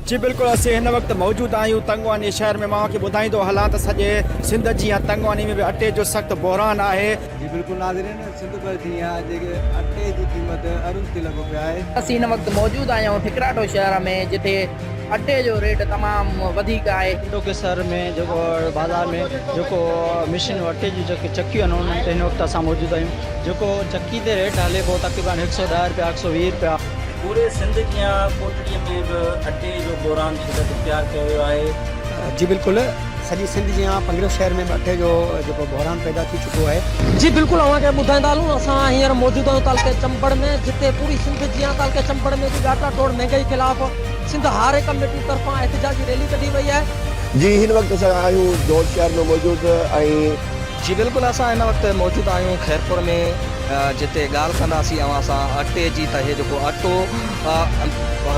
जी बिल्कुल असीं हिन वक़्तु मौजूदु आहियूं तंगवानी शहर में। मां खे ॿुधाईंदो हलां त सॼे सिंध जी या तंगवानी में भी अटे जो सख़्तु बहरान आहे। जी बिल्कुल नाज़रीन, सिंध भर थी जेके अटे की क़ीमत अरुण ते लॻो पिया आहे। असीं हिन वक़्तु मौजूदु आहियूं ठिकराटो शहर में, जिथे अटे जो रेट तमामु वधीक आहे। इंडोकेसर में जो बाज़ार में जो मशीन अटे जी जो चक्कियूं आहिनि उन्हनि ते हिन वक़्तु असां मौजूदु आहियूं। जो चक्की ते रेट हले पियो तक़रीबन 110 रुपया 120 रुपया। पूरे सिंध जी कोटड़ीअ में भी अटे जो बहरान शिदत इख्तियार किया वियो आहे। जी बिल्कुल सॼी सिंध जी पंगिड़ो शहर में अटे जो बहरान पैदा थी चुको है। जी बिल्कुल अवांखे ॿुधाईंदा हलूं। असां हींअर मौजूदु आहियूं तालुके चंबड़ में, जिते पूरी सिंध जी तालुके चंबड़ में भी ॾाढा तोड़ महंगाई ख़िलाफ़ सिंध हारे कमेटी तरफ़ां एहतिजाजी रैली कढी वई आहे। जी हिन वक़्तु असां आहियूं जौल शहर में मौजूदु ऐं जी बिल्कुल असां हिन वक़्तु मौजूदु आहियूं खैरपुर में, जिते ॻाल्हि कंदासीं असां अटे जी। त हे जेको अटो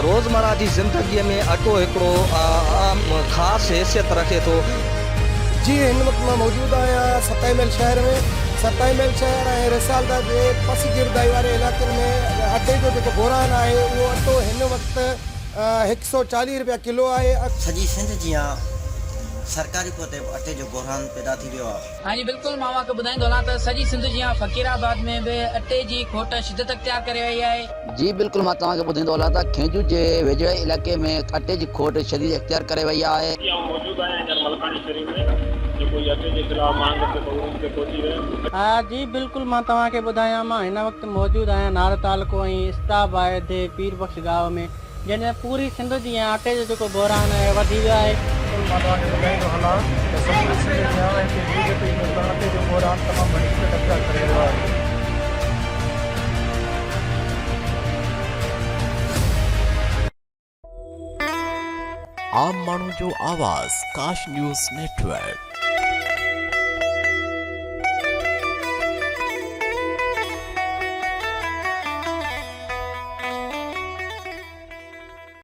रोज़मर्रा जी ज़िंदगीअ में अटो हिकिड़ो ख़ासि हैसियत रखे थो। जी हिन वक़्तु मां मौजूदु आहियां 27 मील शहर में। 27 मील शहर ऐं रिसालदा जे पस गिरदाई वारे इलाइक़नि में अटे जो जेको बहरान आहे उहो अटो हिन वक़्तु 140 रुपया किलो आहे। सॼी सिंध जी सरकारी पोते अटे जो बहरान पैदा थी वियो आहे। हाँ जी बिल्कुल, मां आपको ॿुधाईंदो हलां त सॼी सिंध जी फ़कीराबाद में भी अटे जी खोट शिदत इख्तियार करे वई आहे। जी बिल्कुल मां तव्हांखे ॿुधाईंदो हलां त खेजू जे वेझड़े इलाइक़े में अटे जी खोट शदीद इख्तियार करे वई आहे। मौजूदु आहियां मलकानी शरीफ में, जो कोई अटे जे खिलाफ़ मांग ते पहुची वियो। हा जी बिल्कुल मां तव्हांखे ॿुधायां, मां हिन वक़्तु मौजूदु आहियां नार तालुको ऐं इस्ताबाद पीर बख्श गांव में, जंहिं पूरी सिंध जी अटे जो जेको बहरान आहे वधी वियो आहे। मां तव्हांखे ॿुधाईंदो हलां त सॼी सिंध जी बीजेपी में अटे जो बहरान तमामु घणी शिदत इख्तियार करे रहियो आहे। आम माण्हू जो आवाज़ काश न्यूज़ नेटवर्क।